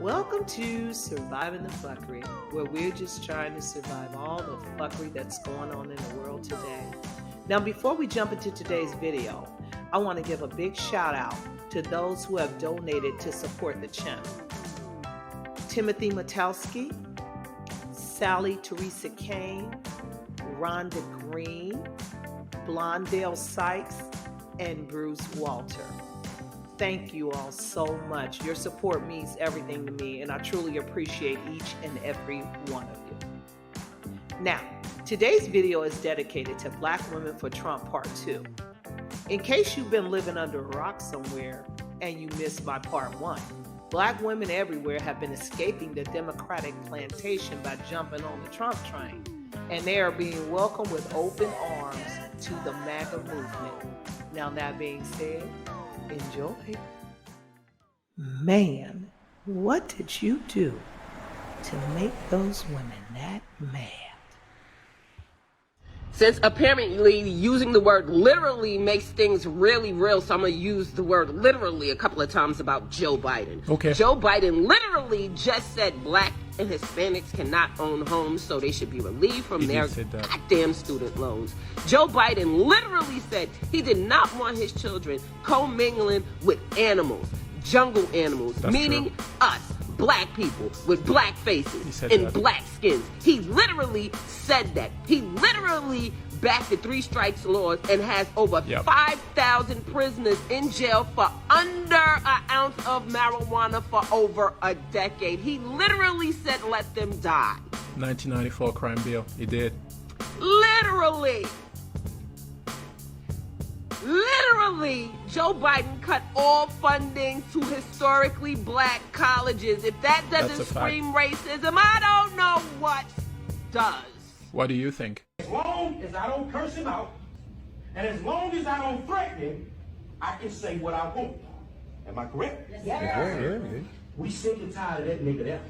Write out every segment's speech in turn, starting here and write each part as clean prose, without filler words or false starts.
Welcome to Surviving the Fuckery, where we're just trying to survive all the fuckery that's going on in the world today. Now, before we jump into today's video, I want to give a big shout out to those who have donated to support the channel. Timothy Matowski, Sally Teresa Kane, Rhonda Green, Blondale Sykes, and Bruce Walter. Thank you all so much. Your support means everything to me, and I truly appreciate each and every one of you. Now, today's video is dedicated to Black Women for Trump Part 2. In case you've been living under a rock somewhere and you missed my Part 1, Black women everywhere have been escaping the Democratic plantation by jumping on the Trump train, and they are being welcomed with open arms to the MAGA movement. Now, that being said, enjoy. Man, what did you do to make those women that mad? Since apparently using the word literally makes things really real, so I'm going to use the word literally a couple of times about Joe Biden. Okay. Joe Biden literally just said Black and Hispanics cannot own homes, so they should be relieved from their goddamn student loans. Joe Biden literally said he did not want his children commingling with animals, jungle animals, That's meaning true. us. Black people with black faces and black skins. He literally said that. He literally backed the 3 strikes laws and has over 5,000 prisoners in jail for under an ounce of marijuana for over a decade. He literally said let them die. 1994 crime bill. He did. Literally, Joe Biden cut all funding to historically Black colleges. If that doesn't scream racism, I don't know what does. What do you think? As long as I don't curse him out, and as long as I don't threaten him, I can say what I want. Am I correct? Yeah. We sick and tired of that nigga there.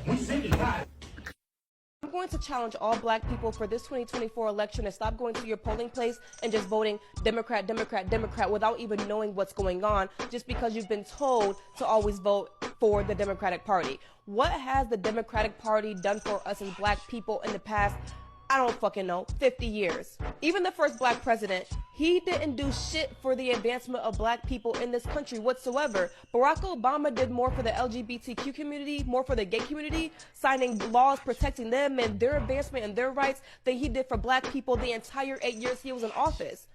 We sick and tired. I'm going to challenge all Black people for this 2024 election to stop going to your polling place and just voting Democrat, Democrat, Democrat without even knowing what's going on, just because you've been told to always vote for the Democratic Party. What has the Democratic Party done for us as Black people in the past, I don't fucking know, 50 years? Even the first Black president, he didn't do shit for the advancement of Black people in this country whatsoever. Barack Obama did more for the LGBTQ community, more for the gay community, signing laws protecting them and their advancement and their rights than he did for Black people the entire 8 years he was in office.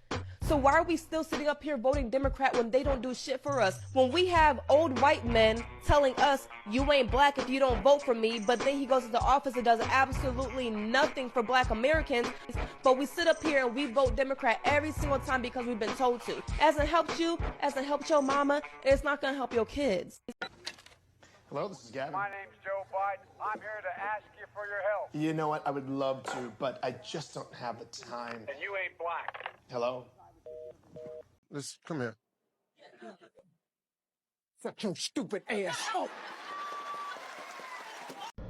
So why are we still sitting up here voting Democrat when they don't do shit for us? When we have old white men telling us, you ain't Black if you don't vote for me, but then he goes into office and does absolutely nothing for Black Americans, but we sit up here and we vote Democrat every single time because we've been told to. Hasn't helped you, hasn't helped your mama, and it's not gonna help your kids. Hello, this is Gavin. My name's Joe Biden. I'm here to ask you for your help. You know what? I would love to, but I just don't have the time. And you ain't Black. Hello? Let's come here. Fuck your stupid ass. Oh.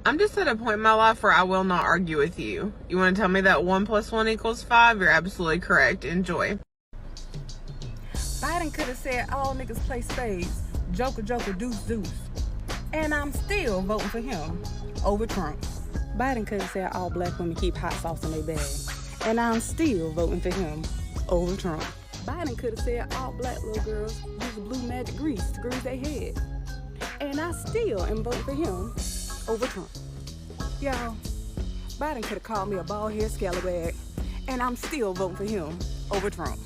I'm just at a point in my life where I will not argue with you. You want to tell me that 1 + 1 = 5? You're absolutely correct. Enjoy. Biden could have said all niggas play spades. Joker, joker, deuce, deuce. And I'm still voting for him over Trump. Biden could have said all Black women keep hot sauce in their bag. And I'm still voting for him over Trump. Biden could have said all Black little girls use blue magic grease to grease their head. And I still am voting for him over Trump. Y'all, Biden could have called me a bald-headed scallywag, and I'm still voting for him over Trump.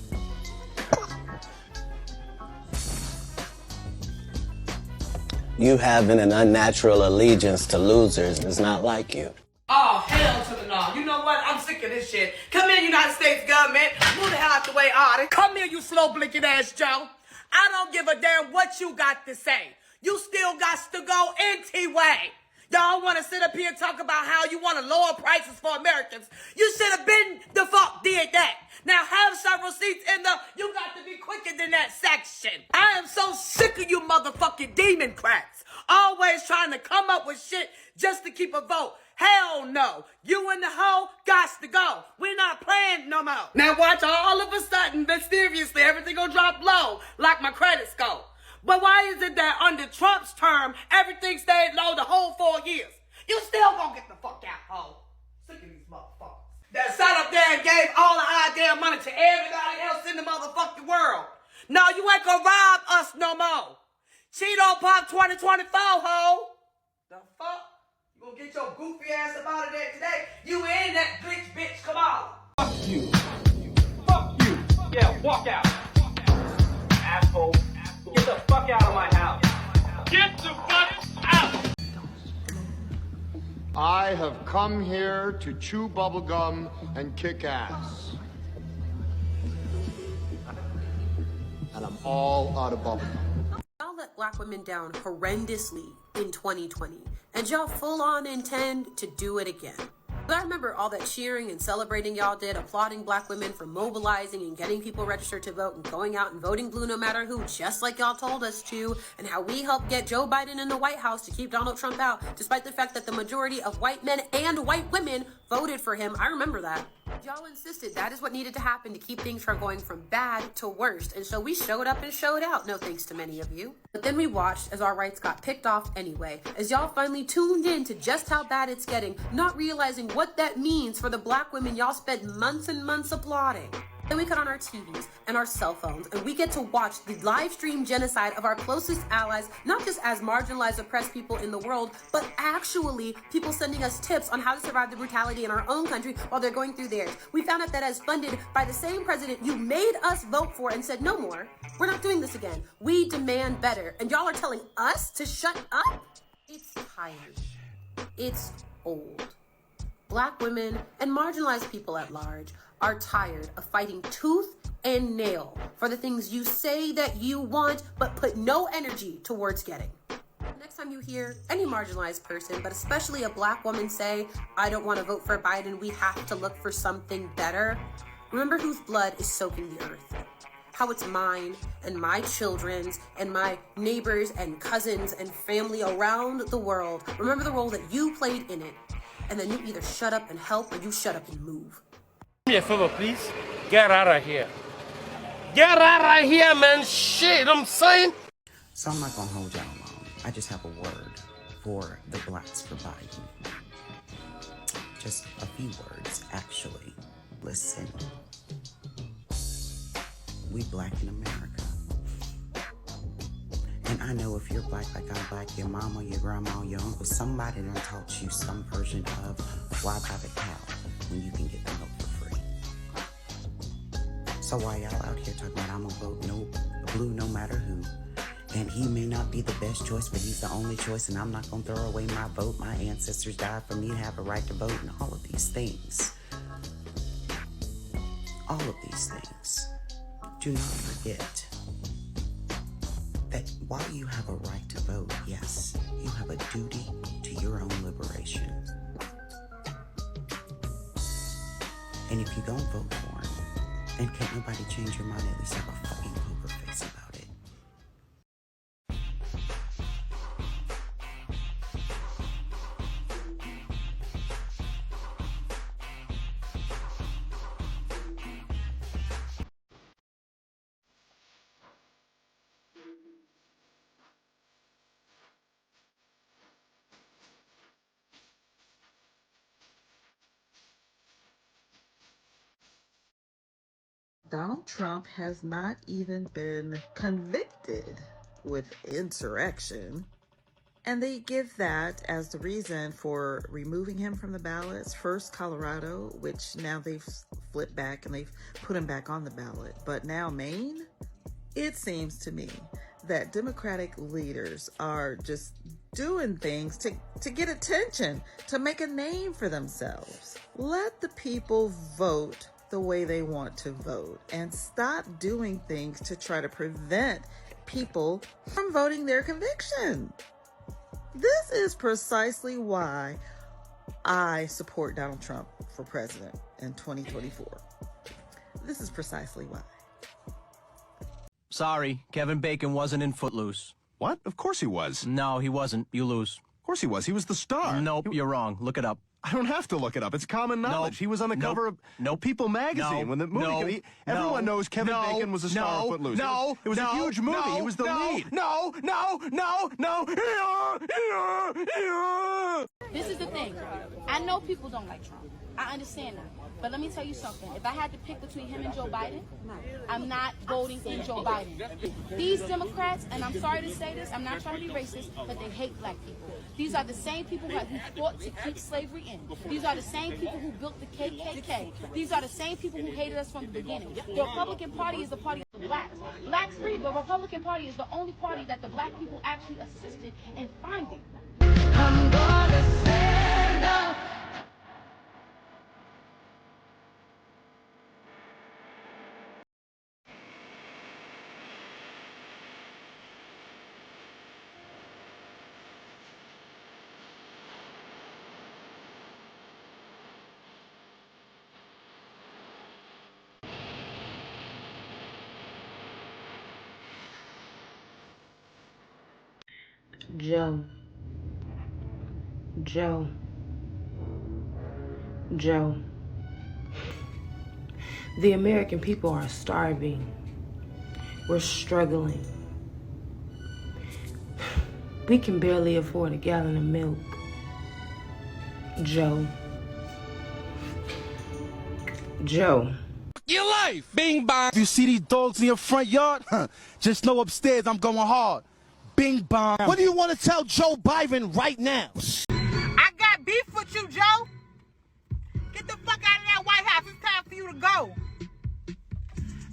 You having an unnatural allegiance to losers is not like you. Oh, hell to the no. You know what? I'm sick of this shit. Come here, United States government. Move the hell out the way, Artie. Come here, you slow blinking ass Joe. I don't give a damn what you got to say. You still got to go anyway. Y'all want to sit up here and talk about how you want to lower prices for Americans. You should have been the fuck did that. Now have some receipts in the you got to be quicker than that section. I am so sick of you motherfucking Democrats. Always trying to come up with shit just to keep a vote. Hell no. You and the hoe gots to go. We're not playing no more. Now watch all of a sudden, mysteriously, everything gonna drop low like my credit score. But why is it that under Trump's term, everything stayed low the whole 4 years? You still gonna get the fuck out, ho. Sick of these motherfuckers that sat up there and gave all the goddamn money to everybody else in the motherfucking world. No, you ain't gonna rob us no more. Cheeto Pop 2024, ho. The fuck? You gonna get your goofy ass up out of there today? You in that bitch, come on. Fuck you. Fuck you. Yeah, walk out. Asshole. Get the fuck out of my house. Get the fuck out. I have come here to chew bubblegum and kick ass. And I'm all out of bubblegum. Y'all let black women down horrendously in 2020, and y'all full on intend to do it again. But I remember all that cheering and celebrating y'all did, applauding black women for mobilizing and getting people registered to vote and going out and voting blue no matter who, just like y'all told us to, and how we helped get Joe Biden in the White House to keep Donald Trump out, despite the fact that the majority of white men and white women voted for him. I remember that. Y'all insisted that is what needed to happen to keep things from going from bad to worst, and so we showed up and showed out, no thanks to many of you. But then we watched as our rights got picked off anyway, as y'all finally tuned in to just how bad it's getting, not realizing what that means for the black women y'all spent months and months applauding. Then we cut on our TVs and our cell phones, and we get to watch the live stream genocide of our closest allies, not just as marginalized, oppressed people in the world, but actually people sending us tips on how to survive the brutality in our own country while they're going through theirs. We found out that as funded by the same president you made us vote for and said, no more, we're not doing this again. We demand better. And y'all are telling us to shut up? It's tired. It's old. Black women and marginalized people at large are tired of fighting tooth and nail for the things you say that you want, but put no energy towards getting. Next time you hear any marginalized person, but especially a black woman say, I don't want to vote for Biden, we have to look for something better, remember whose blood is soaking the earth. How it's mine and my children's and my neighbors and cousins and family around the world. Remember the role that you played in it. And then you either shut up and help or you shut up and move. Do me a favor, please. Get out of here. Get out of here, man. Shit, I'm saying. So I'm not gonna hold y'all long. I just have a word for the blacks for Biden. Just a few words, actually. Listen. We black in America. And I know if you're black like I'm black, your mama, your grandma, your uncle, somebody done taught you some version of why buy the cow when you can get the milk for free. So while y'all out here talking about I'm gonna vote no blue no matter who, and he may not be the best choice, but he's the only choice, and I'm not gonna throw away my vote. My ancestors died for me to have a right to vote, and all of these things. All of these things. Do not forget that while you have a right to vote, yes, you have a duty to your own liberation. And if you don't vote for him, then can't nobody change your mind, at least have a fucking poker face about it. Donald Trump has not even been convicted with insurrection. And they give that as the reason for removing him from the ballots. First, Colorado, which now they've flipped back and they've put him back on the ballot. But now Maine? It seems to me that Democratic leaders are just doing things to get attention, to make a name for themselves. Let the people vote the way they want to vote and stop doing things to try to prevent people from voting their conviction. This is precisely why I support Donald Trump for president in 2024. This is precisely why. Sorry, Kevin Bacon wasn't in Footloose. What? Of course he was. No, he wasn't. You lose. Of course he was. He was the star. Nope, you're wrong. Look it up. I don't have to look it up. It's common knowledge. He was on the cover of People magazine when the movie came. Everyone knows Kevin Bacon was a star of Footloose. It was a huge movie. He was the lead. This is the thing. I know people don't like Trump. I understand that. But let me tell you something. If I had to pick between him and Joe Biden, I'm not voting in Joe Biden. These Democrats, and I'm sorry to say this, I'm not trying to be racist, but they hate black people. These are the same people who fought to keep slavery in. These are the same people who built the KKK. These are the same people who hated us from the beginning. The Republican Party is the party of the blacks. Blacks free. The Republican Party is the only party that the black people actually assisted in finding. I'm gonna stand up. Joe. The American people are starving. We're struggling. We can barely afford a gallon of milk. Joe. Your life! Bing bong! If you see these dogs in your front yard, just know upstairs I'm going hard. Bing bong. What do you want to tell Joe Biden right now? I got beef with you, Joe. Get the fuck out of that White House. It's time for you to go.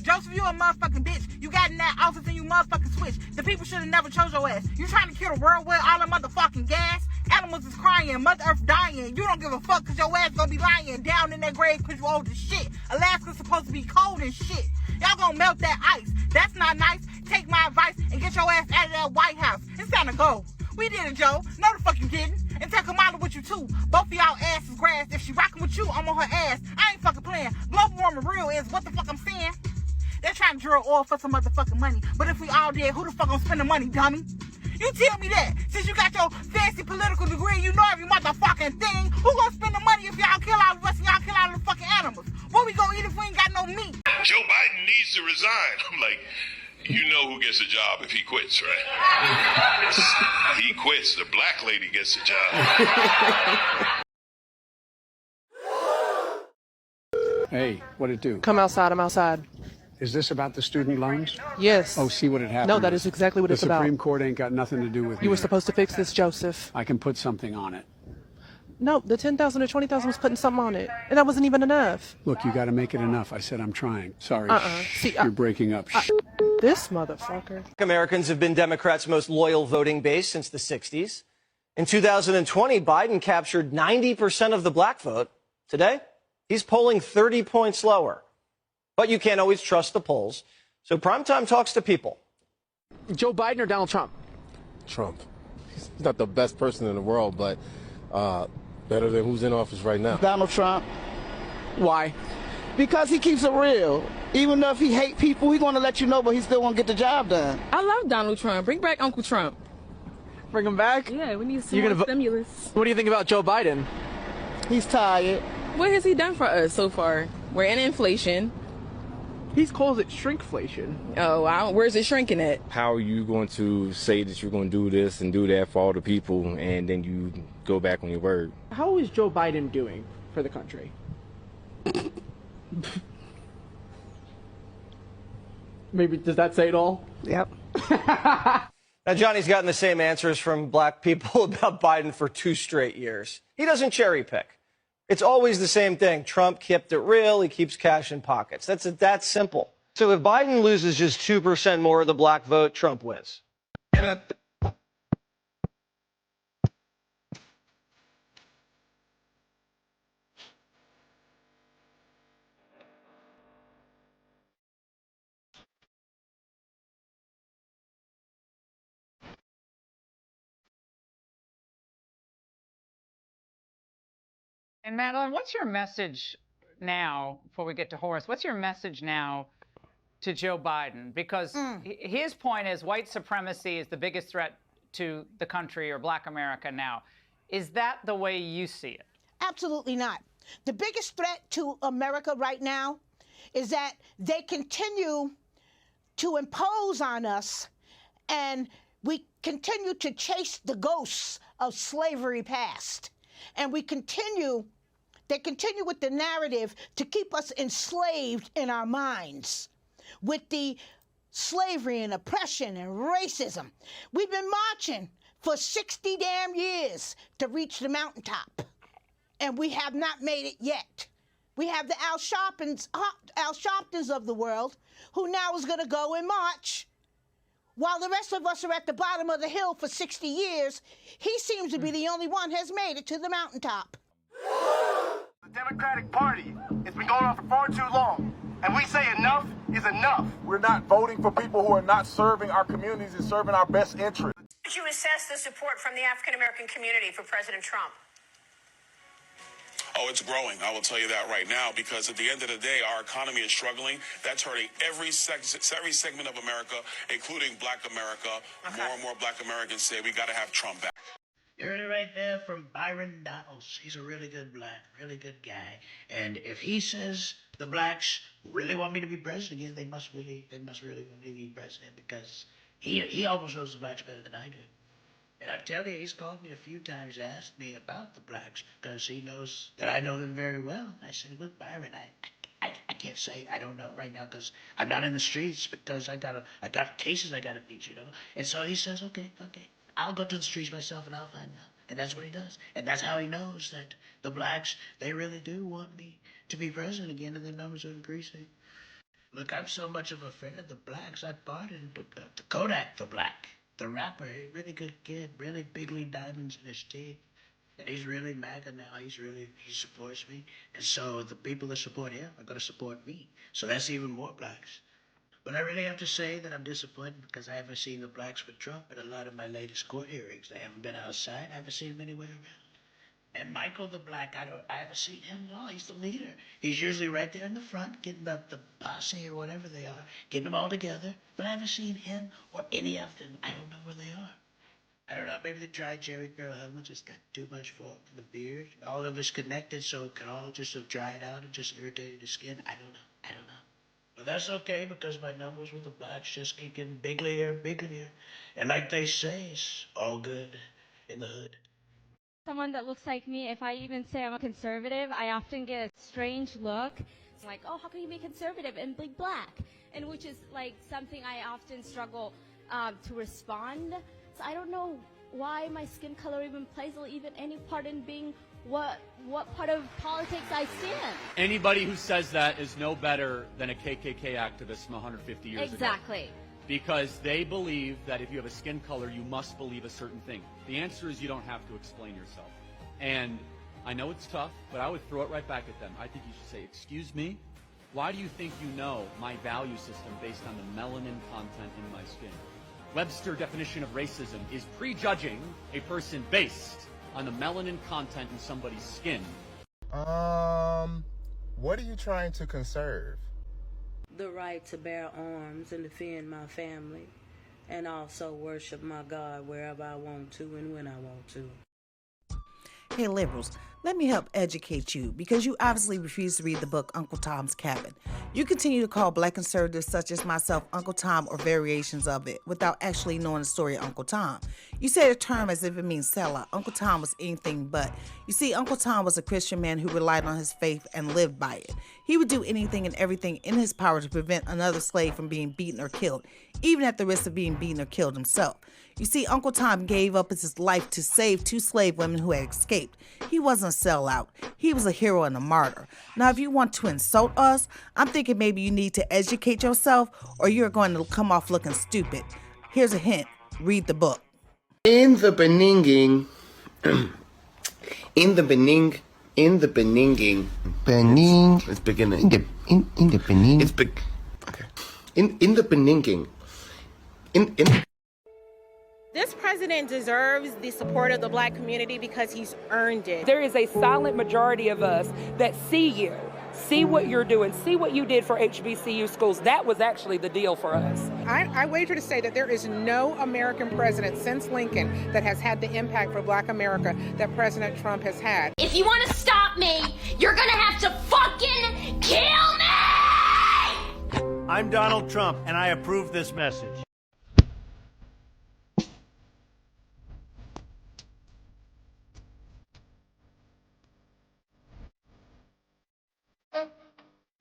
Joseph, you a motherfucking bitch. You got in that office and you motherfucking switched. The people should have never chose your ass. You trying to kill the world with all the motherfucking gas? Animals is crying, Mother Earth dying. You don't give a fuck because your ass gonna be lying down in that grave because you old as shit. Alaska's supposed to be cold as shit. Y'all gonna melt that ice. That's not nice. Take my advice and get your ass out of that White House. It's time to go. We did it, Joe. No, the fuck you didn't. And take Kamala with you, too. Both of y'all ass is grass. If she rocking with you, I'm on her ass. I ain't fucking playing. Global warming real is what the fuck I'm saying. They're trying to drill oil for some motherfucking money. But if we all did, who the fuck gonna spend the money, dummy? You tell me that. Since you got your fancy political degree, you know every motherfucking thing. Who gonna spend the money if y'all kill all of us and y'all kill all the fucking animals? What we gonna eat if we ain't got no meat? Joe Biden needs to resign. I'm like, you know who gets a job if he quits, right? He quits. The black lady gets a job. Hey, what'd it do? Come outside, I'm outside. Is this about the student loans? Yes. Oh, see what it happened. No, that is exactly what it's about. The Supreme Court ain't got nothing to do with it. You were supposed to fix this, Joseph. I can put something on it. No, the 10,000 or 20,000 was putting something on it, and that wasn't even enough. Look, you got to make it enough. I said I'm trying. Sorry. See, you're breaking up. This motherfucker. Americans have been Democrats' most loyal voting base since the 60s. In 2020, Biden captured 90% of the black vote. Today, he's polling 30 points lower. But you can't always trust the polls. So Primetime talks to people. Joe Biden or Donald Trump? Trump. He's not the best person in the world, but better than who's in office right now. Donald Trump. Why? Because he keeps it real. Even though if he hate people, he's going to let you know, but he still won't get the job done. I love Donald Trump. Bring back Uncle Trump. Bring him back? Yeah, we need some more stimulus. What do you think about Joe Biden? He's tired. What has he done for us so far? We're in inflation. He calls it shrinkflation. Oh, where's it shrinking at? How are you going to say that you're going to do this and do that for all the people, and then you go back on your word? How is Joe Biden doing for the country? Maybe, does that say it all? Yep. Now, Johnny's gotten the same answers from black people about Biden for 2 straight years. He doesn't cherry pick. It's always the same thing. Trump kept it real. He keeps cash in pockets. That's that simple. So if Biden loses just 2% more of the black vote, Trump wins. And Madeline, what's your message now, before we get to Horace, what's your message now to Joe Biden? Because his point is white supremacy is the biggest threat to the country or black America now. Is that the way you see it? Absolutely not. The biggest threat to America right now is that they continue to impose on us, and we continue to chase the ghosts of slavery past. And they continue with the narrative to keep us enslaved in our minds with the slavery and oppression and racism. We've been marching for 60 damn years to reach the mountaintop, and we have not made it yet. We have the Al Sharptons of the world, who now is going to go and march. While the rest of us are at the bottom of the hill for 60 years, he seems to be the only one has made it to the mountaintop. The Democratic Party, it's been going on for far too long. And we say enough is enough. We're not voting for people who are not serving our communities and serving our best interests. How did you assess the support from the African American community for President Trump? Oh, it's growing. I will tell you that right now, because at the end of the day, our economy is struggling. That's hurting every segment of America, including Black America. Okay. More and more Black Americans say we got to have Trump back. You heard it right there from Byron Donalds. He's a really good really good guy. And if he says the blacks really want me to be president again, they must really want me to be president, because he almost knows the blacks better than I do. And I tell you, he's called me a few times, asked me about the blacks, because he knows that I know them very well. And I said, look, Byron, I can't say I don't know right now, because I'm not in the streets, because I got cases I got to beat, you know. And so he says, okay, I'll go to the streets myself and I'll find out. And that's what he does. And that's how he knows that the blacks, they really do want me to be president again, and their numbers are increasing. Look, I'm so much of a fan of the blacks, I pardoned the Kodak the Black. The rapper, a really good kid, really bigly diamonds in his teeth. And he's really MAGA now. He supports me. And so the people that support him are going to support me. So that's even more blacks. But I really have to say that I'm disappointed, because I haven't seen the blacks with Trump at a lot of my latest court hearings. They haven't been outside. I haven't seen them anywhere around. And Michael the Black, I haven't seen him at all. He's the leader. He's usually right there in the front, getting up the Posse or whatever they are, getting them all together. But I haven't seen him or any of them. I don't know where they are. I don't know, maybe the dry Jerry curl helmet just got too much for the beard. All of us connected, so it could all just have dried out and just irritated the skin. I don't know. But that's okay, because my numbers with the blacks just keep getting bigger. And like they say, it's all good in the hood. Someone that looks like me, if I even say I'm a conservative, I often get a strange look. It's like, oh, how can you be conservative and be black? And which is like something I often struggle to respond. So I don't know why my skin color even plays even any part in being what part of politics I stand. Anybody who says that is no better than a KKK activist from 150 years ago. Exactly. Because they believe that if you have a skin color, you must believe a certain thing. The answer is you don't have to explain yourself. And I know it's tough, but I would throw it right back at them. I think you should say, excuse me, why do you think you know my value system based on the melanin content in my skin? Webster definition of racism is prejudging a person based on the melanin content in somebody's skin. What are you trying to conserve? The right to bear arms and defend my family, and also worship my God wherever I want to and when I want to. Hey liberals, let me help educate you, because you obviously refuse to read the book Uncle Tom's Cabin. You continue to call black conservatives such as myself Uncle Tom or variations of it without actually knowing the story of Uncle Tom. You say the term as if it means sellout. Uncle Tom was anything but. You see, Uncle Tom was a Christian man who relied on his faith and lived by it. He would do anything and everything in his power to prevent another slave from being beaten or killed, even at the risk of being beaten or killed himself. You see, Uncle Tom gave up his life to save 2 slave women who had escaped. He wasn't a sellout. He was a hero and a martyr. Now, if you want to insult us, I'm thinking maybe you need to educate yourself, or you're going to come off looking stupid. Here's a hint. Read the book. In the beninging, it's beginning. In the beninging. This president deserves the support of the black community because he's earned it. There is a silent majority of us that see you. See what you're doing. See what you did for HBCU schools. That was actually the deal for us. I wager to say that there is no American president since Lincoln that has had the impact for Black America that President Trump has had. If you want to stop me, you're gonna have to fucking kill me! I'm Donald Trump, and I approve this message.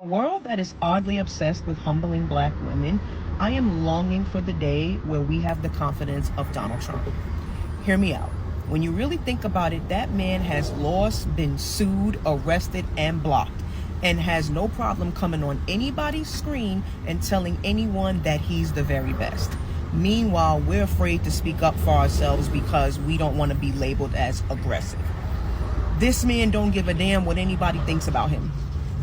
A world that is oddly obsessed with humbling Black women, I am longing for the day where we have the confidence of Donald Trump. Hear me out. When you really think about it, that man has lost, been sued, arrested, and blocked, and has no problem coming on anybody's screen and telling anyone that he's the very best. Meanwhile, we're afraid to speak up for ourselves because we don't want to be labeled as aggressive. This man don't give a damn what anybody thinks about him.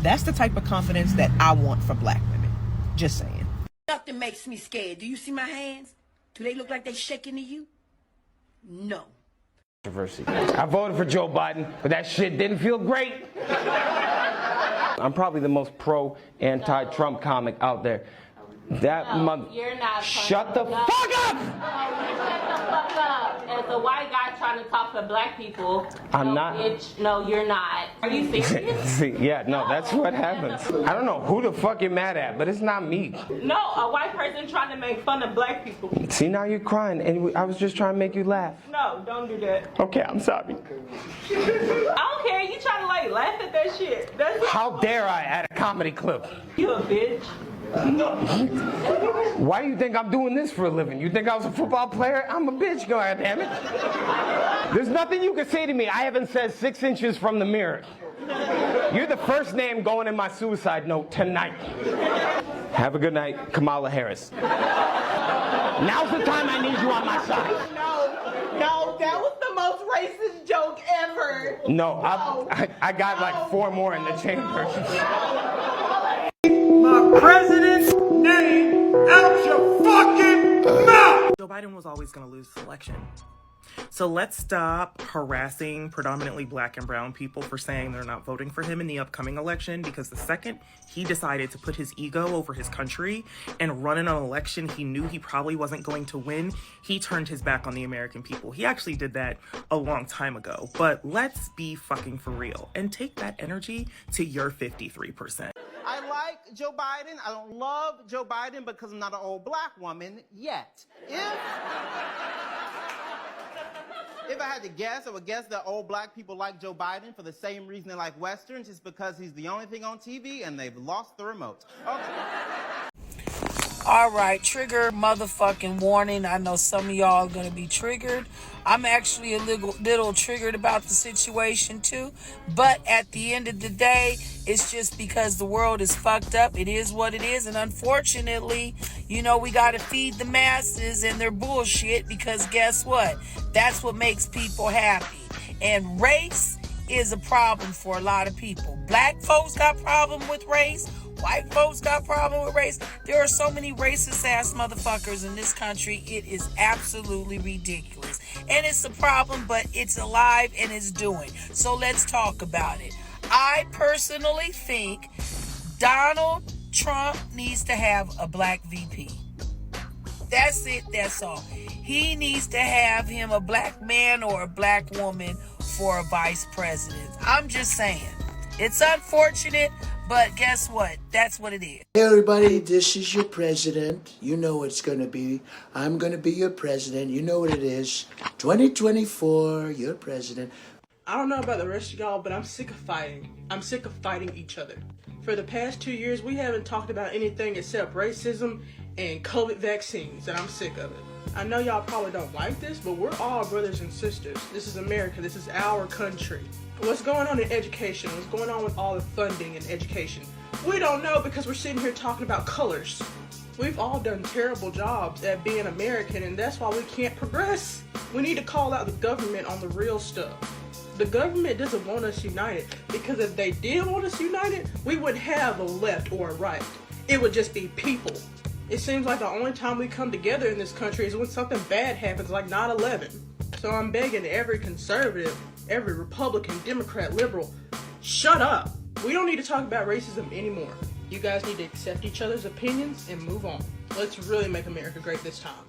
That's the type of confidence that I want for Black women. Just saying. Nothing makes me scared. Do you see my hands? Do they look like they shaking to you? No. I voted for Joe Biden, but that shit didn't feel great. I'm probably the most pro-anti-Trump comic out there. That mother. You're not. Shut the fuck up! Shut the fuck up. As a white guy trying to talk to Black people. I'm not. Bitch, no, you're not. Are you serious? Yeah, no, that's what happens. I don't know who the fuck you're mad at, but it's not me. No, a white person trying to make fun of Black people. See, now you're crying, and I was just trying to make you laugh. No, don't do that. Okay, I'm sorry. I don't care. You trying to like laugh at that shit. That's How dare I at a comedy club? You a bitch. Why do you think I'm doing this for a living? You think I was a football player? I'm a bitch, god damn it. There's nothing you can say to me I haven't said 6 inches from the mirror. You're the first name going in my suicide note tonight. Have a good night, Kamala Harris. Now's the time I need you on my side. No, that was the most racist joke ever. No, I got like 4 more in the chamber. My president's name out your fucking mouth! Joe Biden was always going to lose the election. So let's stop harassing predominantly Black and brown people for saying they're not voting for him in the upcoming election, because the second he decided to put his ego over his country and run in an election he knew he probably wasn't going to win, he turned his back on the American people. He actually did that a long time ago. But let's be fucking for real and take that energy to your 53%. I like Joe Biden. I don't love Joe Biden because I'm not an old Black woman yet. If I had to guess, I would guess that old Black people like Joe Biden for the same reason they like Westerns, just because he's the only thing on TV and they've lost the remote. Okay. All right, trigger motherfucking warning. I know some of y'all are going to be triggered. I'm actually a little triggered about the situation too. But at the end of the day, it's just because the world is fucked up. It is what it is. And unfortunately, you know, we got to feed the masses and their bullshit, because guess what? That's what makes people happy. And race is a problem for a lot of people. Black folks got problem with race. White folks got problem with race. There are so many racist ass motherfuckers in this country. It is absolutely ridiculous. And it's a problem, but it's alive and it's doing. So let's talk about it. I personally think Donald Trump needs to have a Black VP. That's it. That's all. He needs to have him a Black man or a Black woman for a vice president. I'm just saying. It's unfortunate, but guess what? That's what it is. Hey everybody, this is your president. You know what it's going to be. I'm going to be your president. You know what it is. 2024, your president. I don't know about the rest of y'all, but I'm sick of fighting. I'm sick of fighting each other. For the past 2 years, we haven't talked about anything except racism and COVID vaccines, and I'm sick of it. I know y'all probably don't like this, but we're all brothers and sisters. This is America. This is our country. What's going on in education? What's going on with all the funding in education? We don't know, because we're sitting here talking about colors. We've all done terrible jobs at being American, and that's why we can't progress. We need to call out the government on the real stuff. The government doesn't want us united, because if they did want us united, we wouldn't have a left or a right. It would just be people. It seems like the only time we come together in this country is when something bad happens, like 9/11. So I'm begging every conservative, every Republican, Democrat, liberal, shut up. We don't need to talk about racism anymore. You guys need to accept each other's opinions and move on. Let's really make America great this time.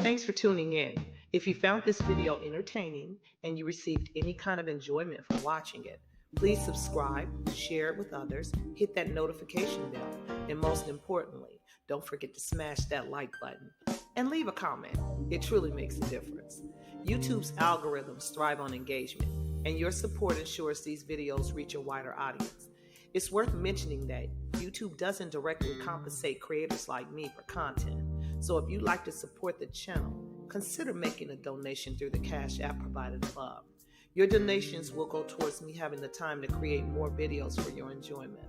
Thanks for tuning in. If you found this video entertaining and you received any kind of enjoyment from watching it, please subscribe, share it with others, hit that notification bell, and most importantly, don't forget to smash that like button and leave a comment. It truly makes a difference. YouTube's algorithms thrive on engagement, and your support ensures these videos reach a wider audience. It's worth mentioning that YouTube doesn't directly compensate creators like me for content. So if you'd like to support the channel, consider making a donation through the Cash App provided above. Your donations will go towards me having the time to create more videos for your enjoyment.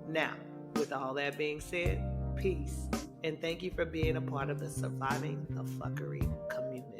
Now, with all that being said, peace, and thank you for being a part of the Surviving the Fuckery community.